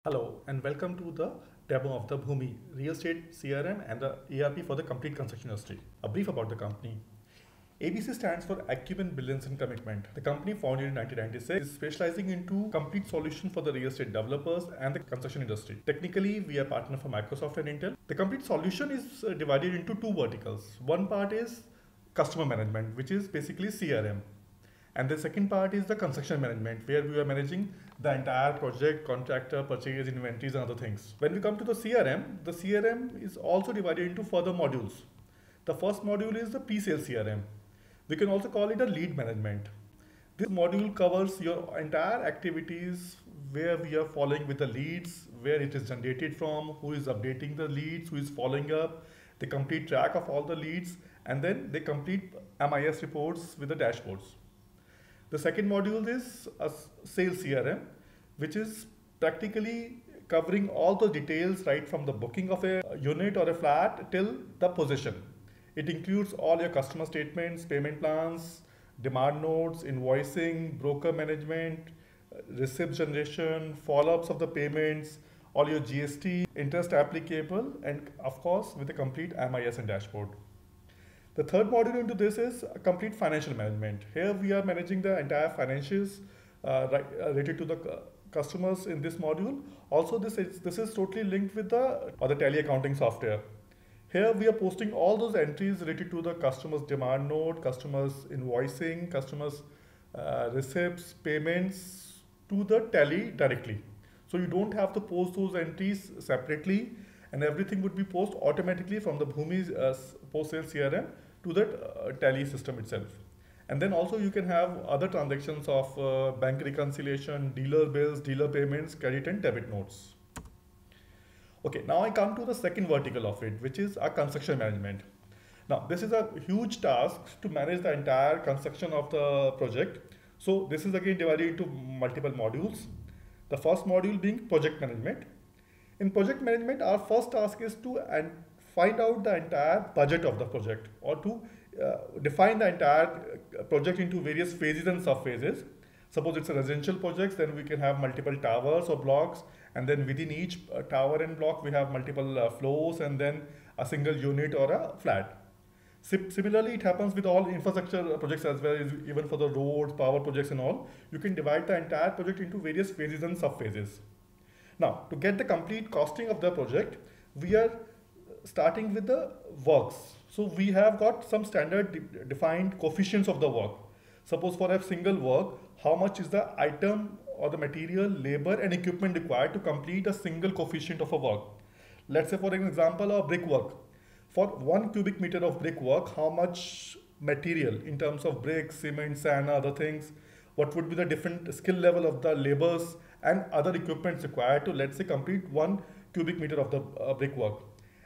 Hello and welcome to the demo of the Bhumi Real Estate CRM and the ERP for the complete construction industry. A brief about the company. ABC stands for Acumen Billions and Commitment. The company founded in 1996 is specializing into complete solution for the real estate developers and the construction industry. Technically, we are partner for Microsoft and Intel. The complete solution is divided into two verticals. One part is customer management, which is basically CRM. And the second part is the construction management, where we are managing the entire project, contractor, purchase, inventories, and other things. When we come to the CRM is also divided into further modules. The first module is the pre-sale CRM. We can also call it a lead management. This module covers your entire activities where we are following with the leads, where it is generated from, who is updating the leads, who is following up, the complete track of all the leads, and then they complete MIS reports with the dashboards. The second module is a sales CRM, which is practically covering all the details right from the booking of a unit or a flat till the possession. It includes all your customer statements, payment plans, demand notes, invoicing, broker management, receipt generation, follow-ups of the payments, all your GST, interest applicable, and of course with a complete MIS and dashboard. The third module into this is complete financial management. Here we are managing the entire financials related to the customers in this module. Also, this is totally linked with the other tally accounting software. Here we are posting all those entries related to the customer's demand note, customers invoicing, customers receipts, payments to the tally directly. So you don't have to post those entries separately, and everything would be posted automatically from the Bhumi's post-sale CRM to that tally system itself. And then also you can have other transactions of bank reconciliation, dealer bills, dealer payments, credit and debit notes. Okay, now I come to the second vertical of it, which is our construction management. Now, this is a huge task to manage the entire construction of the project. So this is again divided into multiple modules. The first module being project management. In project management, our first task is to find out the entire budget of the project, or to define the entire project into various phases and sub-phases. Suppose it's a residential project, then we can have multiple towers or blocks, and then within each tower and block we have multiple floors, and then a single unit or a flat. Similarly, it happens with all infrastructure projects as well, even for the roads, power projects and all. You can divide the entire project into various phases and sub-phases. Now, to get the complete costing of the project, we are starting with the works. So we have got some standard defined coefficients of the work. Suppose for a single work, how much is the item or the material, labor and equipment required to complete a single coefficient of a work. Let's say for an example of brickwork. For 1 cubic meter of brickwork, how much material in terms of bricks, cement, sand, other things, what would be the different skill level of the laborers and other equipments required to, let's say, complete 1 cubic meter of the brickwork.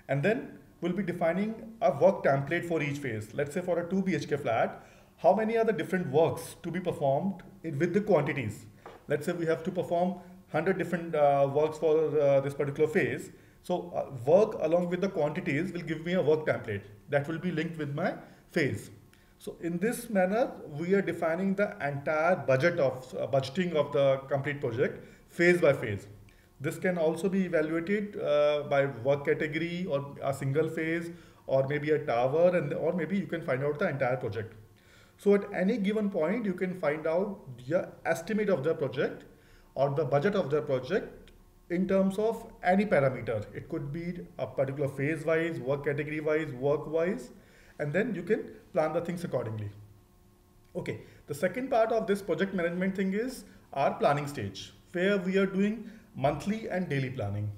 And then we'll be defining a work template for each phase. Let's say for a 2 BHK flat, how many are the different works to be performed with the quantities. Let's say we have to perform 100 different works for this particular phase. So work along with the quantities will give me a work template that will be linked with my phase. So in this manner, we are defining the entire budget of budgeting of the complete project phase by phase. This can also be evaluated by work category or a single phase or maybe a tower, and or maybe you can find out the entire project. So at any given point, you can find out the estimate of the project or the budget of the project in terms of any parameter. It could be a particular phase wise, work category wise, work wise, and then you can plan the things accordingly. Okay, the second part of this project management thing is our planning stage, where we are doing monthly and daily planning.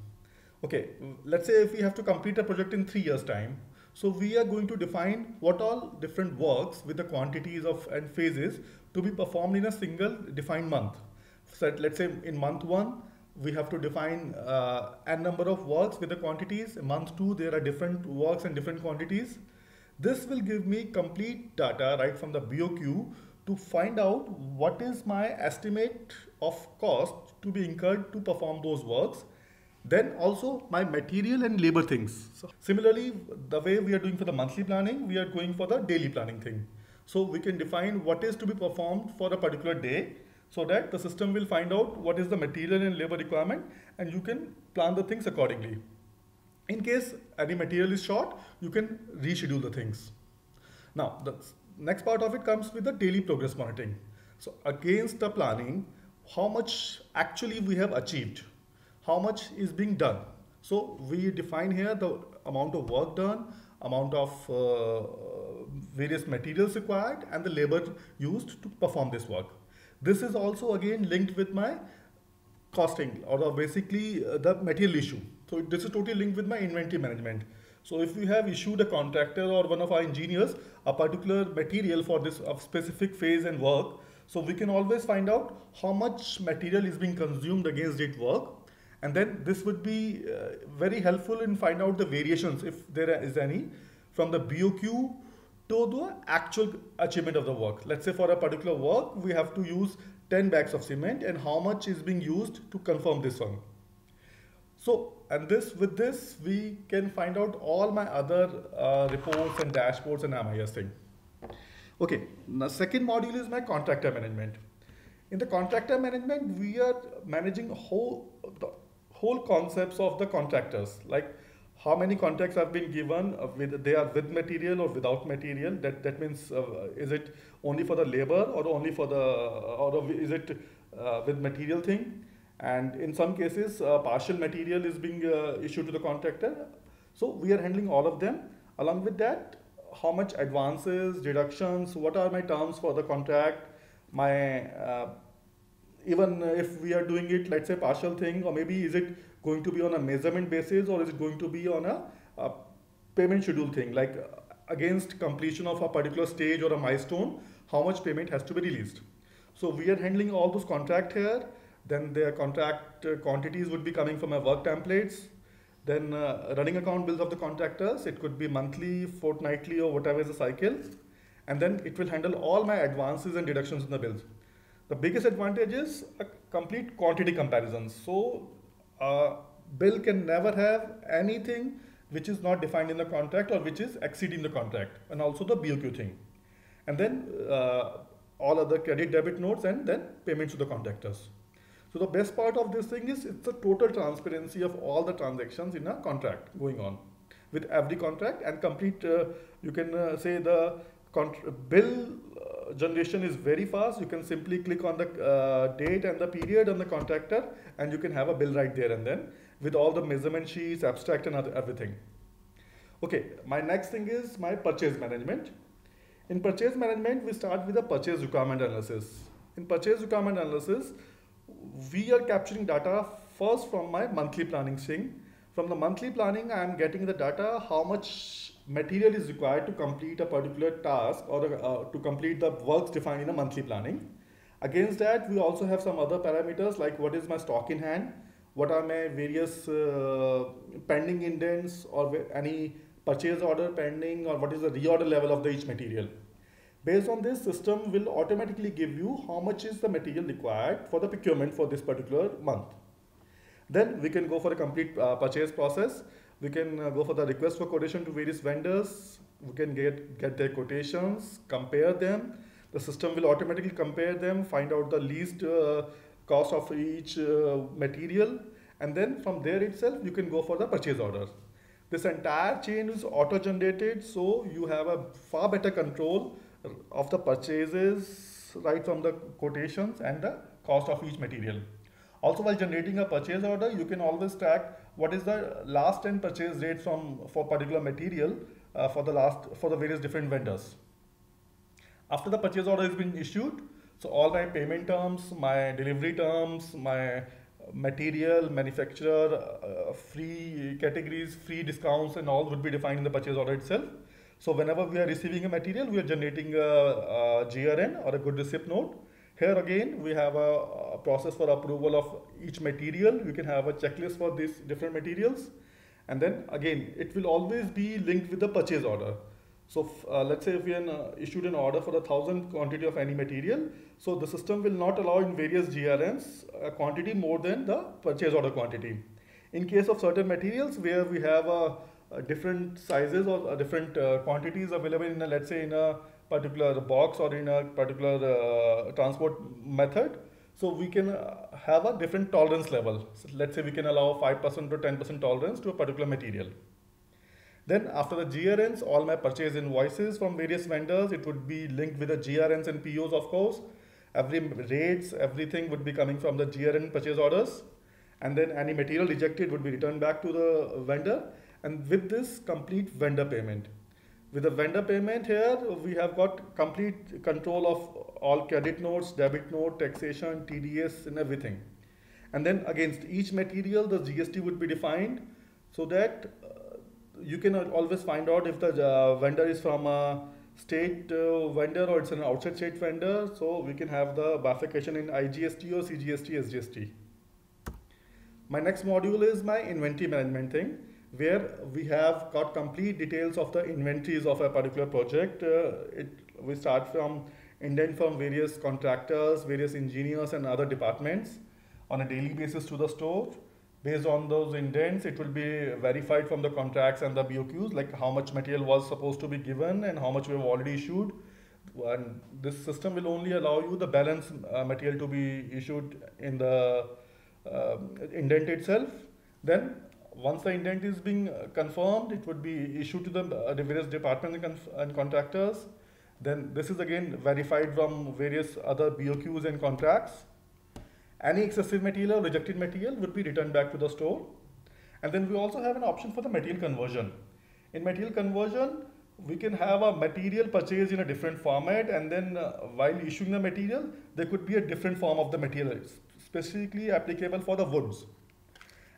Okay, let's say if we have to complete a project in 3 years time, so we are going to define what all different works with the quantities of and phases to be performed in a single defined month. So let's say in month 1, we have to define n number of works with the quantities. In month 2, there are different works and different quantities. This will give me complete data right from the BOQ to find out what is my estimate of cost to be incurred to perform those works. Then also my material and labor things. So similarly, the way we are doing for the monthly planning, we are going for the daily planning thing. So we can define what is to be performed for a particular day. so that the system will find out what is the material and labor requirement and you can plan the things accordingly. In case any material is short, you can reschedule the things. Now, the next part of it comes with the daily progress monitoring. So against the planning, how much actually we have achieved, how much is being done. So we define here the amount of work done, amount of various materials required, and the labor used to perform this work. This is also again linked with my costing or basically the material issue. So this is totally linked with my inventory management. So if we have issued a contractor or one of our engineers a particular material for this specific phase and work, so we can always find out how much material is being consumed against it work. And then this would be very helpful in find out the variations, if there is any, from the BOQ to the actual achievement of the work. Let's say for a particular work, we have to use 10 bags of cement and how much is being used to confirm this one. So, and with this, we can find out all my other reports and dashboards and MIS thing. Okay, the second module is my contractor management. In the contractor management, we are managing the whole concepts of the contractors, like how many contracts have been given, they are with material or without material. That means is it only for the labor or only for the, or is it with material thing? And in some cases, partial material is being issued to the contractor. So we are handling all of them. Along with that, how much advances, deductions, what are my terms for the contract, my even if we are doing it, let's say partial thing, or maybe is it going to be on a measurement basis or is it going to be on a payment schedule thing, like against completion of a particular stage or a milestone, how much payment has to be released. So we are handling all those contract here. Then their contract quantities would be coming from our work templates. Then running account bills of the contractors, it could be monthly, fortnightly, or whatever is the cycle. And then it will handle all my advances and deductions in the bills. The biggest advantage is a complete quantity comparison. So bill can never have anything which is not defined in the contract or which is exceeding the contract, and also the BOQ thing. And then all other credit debit notes and then payments to the contractors. So the best part of this thing is it's the total transparency of all the transactions in a contract going on with every contract, and complete, you can say the bill generation is very fast. You can simply click on the date and the period on the contractor and you can have a bill right there and then with all the measurement sheets, abstract and everything. Okay, my next thing is my purchase management. In purchase management, we start with the purchase requirement analysis. In purchase requirement analysis, we are capturing data first from my monthly planning thing. From the monthly planning, I am getting the data, how much material is required to complete a particular task or to complete the works defined in a monthly planning. Against that, we also have some other parameters like what is my stock in hand, what are my various pending indents or any purchase order pending, or what is the reorder level of each material. Based on this, system will automatically give you how much is the material required for the procurement for this particular month. Then we can go for a complete purchase process. We can go for the request for quotation to various vendors. We can get their quotations, compare them. The system will automatically compare them, find out the least cost of each material. And then from there itself, you can go for the purchase order. This entire chain is auto-generated, so you have a far better control of the purchases right from the quotations and the cost of each material. Also, while generating a purchase order, you can always track what is the last 10 purchase rates for particular material for the various different vendors. After the purchase order has been issued, so all my payment terms, my delivery terms, my material, manufacturer, free categories, free discounts and all would be defined in the purchase order itself. So whenever we are receiving a material, we are generating a GRN or a good receipt note. Here again, we have a process for approval of each material. You can have a checklist for these different materials. And then again, it will always be linked with the purchase order. So let's say if we issued an order for 1,000 quantity of any material, so the system will not allow in various GRNs a quantity more than the purchase order quantity. In case of certain materials where we have different sizes or different quantities available in let's say in a particular box or in a particular transport method, So we can have a different tolerance level. So let's say we can allow 5% to 10% tolerance to a particular material. Then after the GRNs, all my purchase invoices from various vendors, it would be linked with the GRNs and POs, of course. Every rates, everything would be coming from the GRN purchase orders. And then any material rejected would be returned back to the vendor. And with this, complete vendor payment. With the vendor payment here, we have got complete control of all credit notes, debit note, taxation, TDS, and everything. And then against each material, the GST would be defined so that you can always find out if the vendor is from a state vendor or it's an outside state vendor. So we can have the bifurcation in IGST or CGST, SGST. My next module is my inventory management thing, where we have got complete details of the inventories of a particular project. We start from indent from various contractors, various engineers and other departments on a daily basis to the store. Based on those indents, it will be verified from the contracts and the BOQs, like how much material was supposed to be given and how much we have already issued. And this system will only allow you the balance material to be issued in the indent itself. Then once the indent is being confirmed, it would be issued to the various departments and contractors. Then this is again verified from various other BOQs and contracts. Any excessive material or rejected material would be returned back to the store. And then we also have an option for the material conversion. In material conversion, we can have a material purchased in a different format, and then while issuing the material, there could be a different form of the material, specifically applicable for the woods.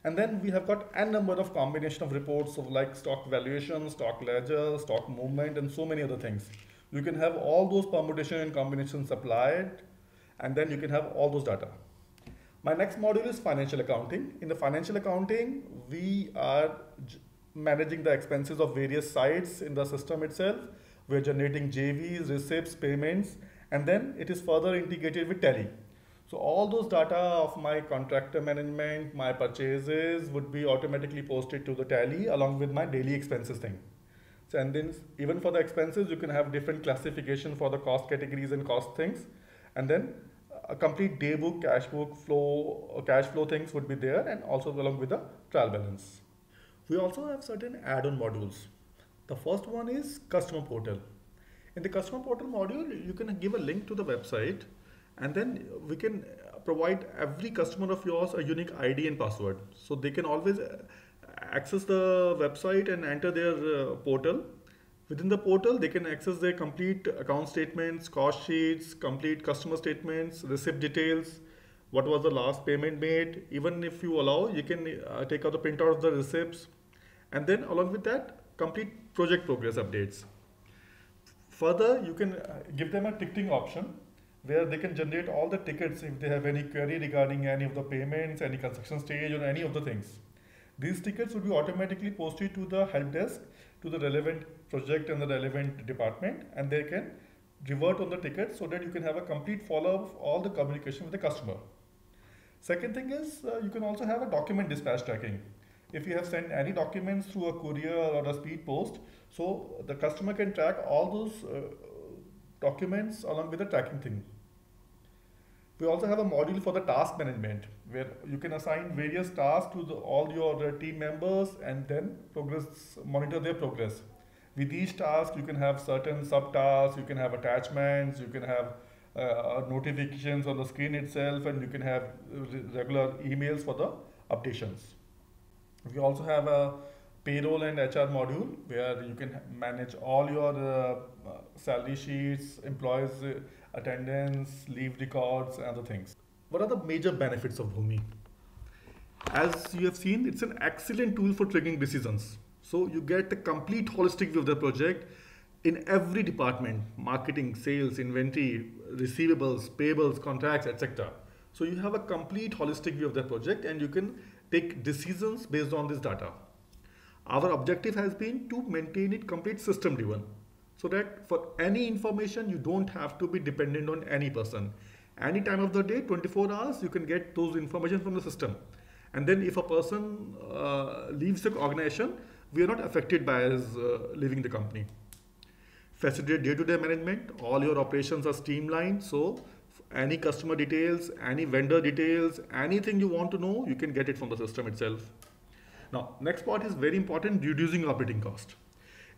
And then we have got n number of combination of reports of like stock valuation, stock ledger, stock movement, and so many other things. You can have all those permutation and combinations applied, and then you can have all those data. My next module is financial accounting. In the financial accounting, we are managing the expenses of various sites in the system itself. We're generating JVs, receipts, payments, and then it is further integrated with Tally. So all those data of my contractor management, my purchases would be automatically posted to the Tally along with my daily expenses thing. So, and then even for the expenses, you can have different classification for the cost categories and cost things. And then a complete day book, cash flow things would be there, and also along with the trial balance. We also have certain add-on modules. The first one is customer portal. In the customer portal module, you can give a link to the website, and then we can provide every customer of yours a unique ID and password. So they can always access the website and enter their portal. Within the portal, they can access their complete account statements, cost sheets, complete customer statements, receipt details, what was the last payment made. Even if you allow, you can take out the printout of the receipts. And then along with that, complete project progress updates. Further, you can give them a ticketing option where they can generate all the tickets if they have any query regarding any of the payments, any construction stage, or any of the things. These tickets would be automatically posted to the help desk, to the relevant project and the relevant department, and they can revert on the ticket so that you can have a complete follow-up of all the communication with the customer. Second thing is you can also have a document dispatch tracking. If you have sent any documents through a courier or a speed post, so the customer can track all those documents along with the tracking thing. We also have a module for the task management where you can assign various tasks to all your team members and then monitor their progress. With each task, you can have certain subtasks, you can have attachments, you can have notifications on the screen itself, and you can have regular emails for the updations. We also have a payroll and HR module where you can manage all your salary sheets, employees attendance, leave records, and other things. What are the major benefits of Bhoomi? As you have seen, it's an excellent tool for triggering decisions. So you get a complete holistic view of the project in every department: marketing, sales, inventory, receivables, payables, contracts, etc. So you have a complete holistic view of the project and you can take decisions based on this data. Our objective has been to maintain it complete system driven, so that for any information, you don't have to be dependent on any person. Any time of the day, 24 hours, you can get those information from the system. And then if a person leaves the organization, we are not affected by his leaving the company. Facilitate day-to-day management. All your operations are streamlined. So any customer details, any vendor details, anything you want to know, you can get it from the system itself. Now, next part is very important, reducing operating cost.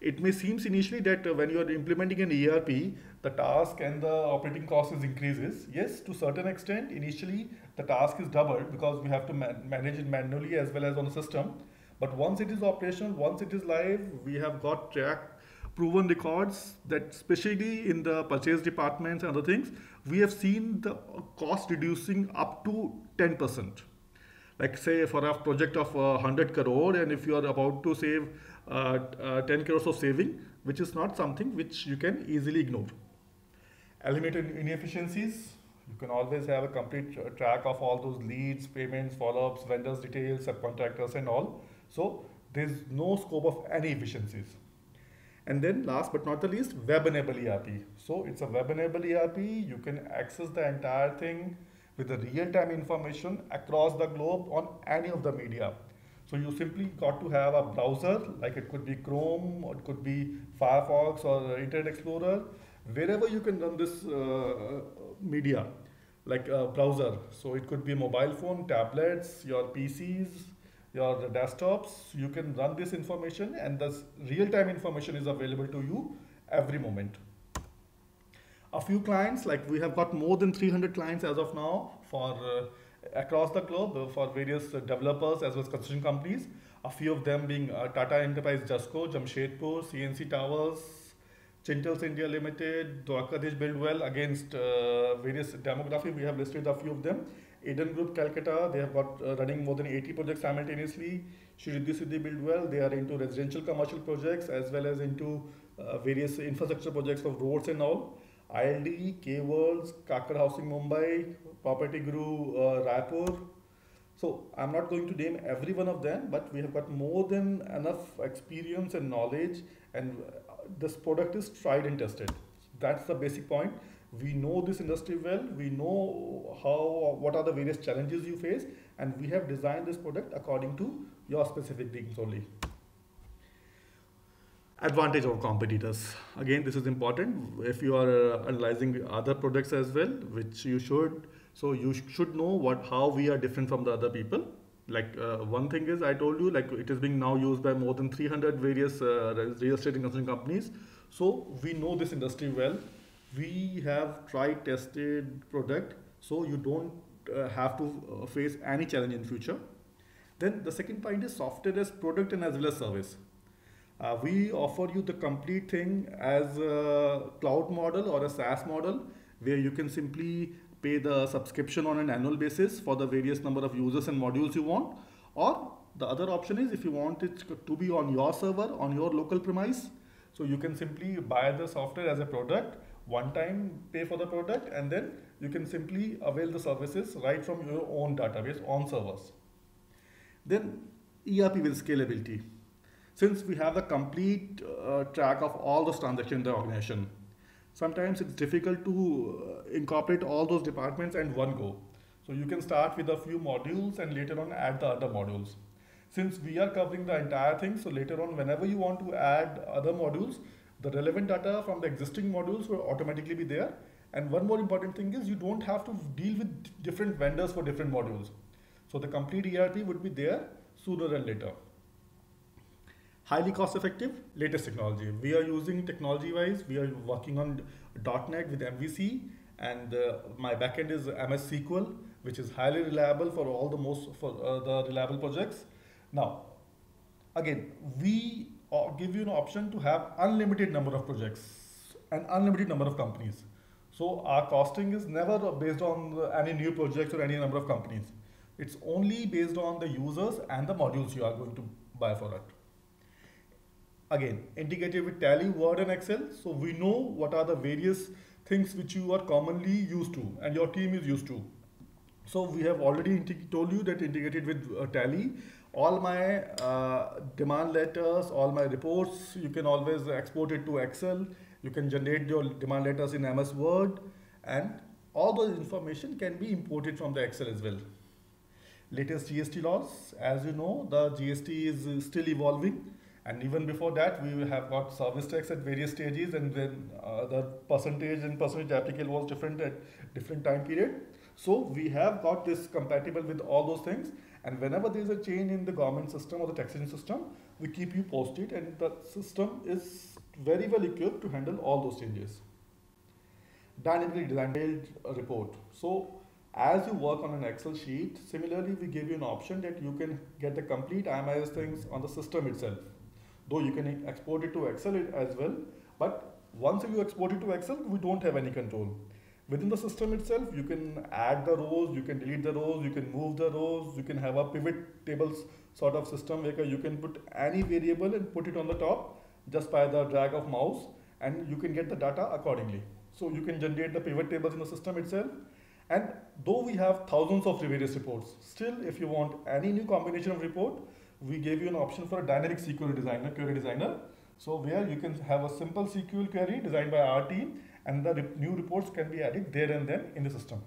It may seem initially that when you are implementing an ERP, the task and the operating cost is increases. Yes, to certain extent, initially the task is doubled because we have to manage it manually as well as on the system. But once it is operational, once it is live, we have got proven records that especially in the purchase departments and other things, we have seen the cost reducing up to 10%. Like say for a project of 100 crore, and if you are about to save 10 crores of saving, which is not something which you can easily ignore. Eliminate inefficiencies. You can always have a complete track of all those leads, payments, follow-ups, vendors details, subcontractors and all. So there's no scope of any efficiencies. And then last but not the least, web-enabled ERP. So it's a web-enabled ERP. You can access the entire thing with the real-time information across the globe on any of the media. So you simply got to have a browser, like it could be Chrome, or it could be Firefox or Internet Explorer, wherever you can run this media, like a browser. So it could be mobile phone, tablets, your PCs, your desktops. You can run this information, and this real-time information is available to you every moment. A few clients, like we have got more than 300 clients as of now for across the globe for various developers as well as construction companies. A few of them being Tata Enterprise Jasco, Jamshedpur, CNC Towers, Chintels India Limited, Dwarkadesh Buildwell. Against various demography, we have listed a few of them. Eden Group Calcutta, they have got running more than 80 projects simultaneously. Shri Siddhi Buildwell, they are into residential commercial projects as well as into various infrastructure projects of roads and all. ILD, K-Worlds, Kakar Housing Mumbai, Property Guru Raipur. So I'm not going to name every one of them, but we have got more than enough experience and knowledge, and this product is tried and tested. That's the basic point. We know this industry well, we know what are the various challenges you face, and we have designed this product according to your specific needs only. Advantage of competitors. Again, this is important. If you are analyzing other products as well, which you should, so you should know how we are different from the other people. Like one thing is, I told you, like it is being now used by more than 300 various real estate and construction companies. So we know this industry well. We have tried, tested product, so you don't have to face any challenge in future. Then the second point is software as product and as well as service. We offer you the complete thing as a cloud model or a SaaS model, where you can simply pay the subscription on an annual basis for the various number of users and modules you want. Or the other option is, if you want it to be on your server, on your local premise, so you can simply buy the software as a product, one time pay for the product, and then you can simply avail the services right from your own database on servers. Then ERP with scalability. Since we have the complete track of all those transactions in the organization, sometimes it's difficult to incorporate all those departments in one go. So you can start with a few modules and later on add the other modules. Since we are covering the entire thing, so later on whenever you want to add other modules, the relevant data from the existing modules will automatically be there. And one more important thing is, you don't have to deal with different vendors for different modules. So the complete ERP would be there sooner than later. Highly cost effective, latest technology. We are using technology wise, we are working on .NET with MVC, and my backend is MS SQL, which is highly reliable for all the reliable projects. Now, again, we give you an option to have unlimited number of projects and unlimited number of companies. So our costing is never based on any new projects or any number of companies. It's only based on the users and the modules you are going to buy for it. Again, integrated with Tally, Word and Excel. So we know what are the various things which you are commonly used to and your team is used to. So we have already told you that integrated with Tally. All my demand letters, all my reports, you can always export it to Excel. You can generate your demand letters in MS Word, and all those information can be imported from the Excel as well. Latest GST laws, as you know, the GST is still evolving, And even before that, we will have got service tax at various stages, and then the percentage applicable was different at different time period. So we have got this compatible with all those things. And whenever there is a change in the government system or the taxation system, we keep you posted, and the system is very well equipped to handle all those changes. Dynamically designed report. So as you work on an Excel sheet, similarly we give you an option that you can get the complete IMIS things on the system itself. Though you can export it to Excel as well, but once you export it to Excel, we don't have any control. Within the system itself, you can add the rows, you can delete the rows, you can move the rows, you can have a pivot tables sort of system where you can put any variable and put it on the top just by the drag of mouse, and you can get the data accordingly. So you can generate the pivot tables in the system itself. And though we have thousands of various reports, still if you want any new combination of report, we gave you an option for a dynamic SQL designer, query designer. So where you can have a simple SQL query designed by our team, and the new reports can be added there and then in the system.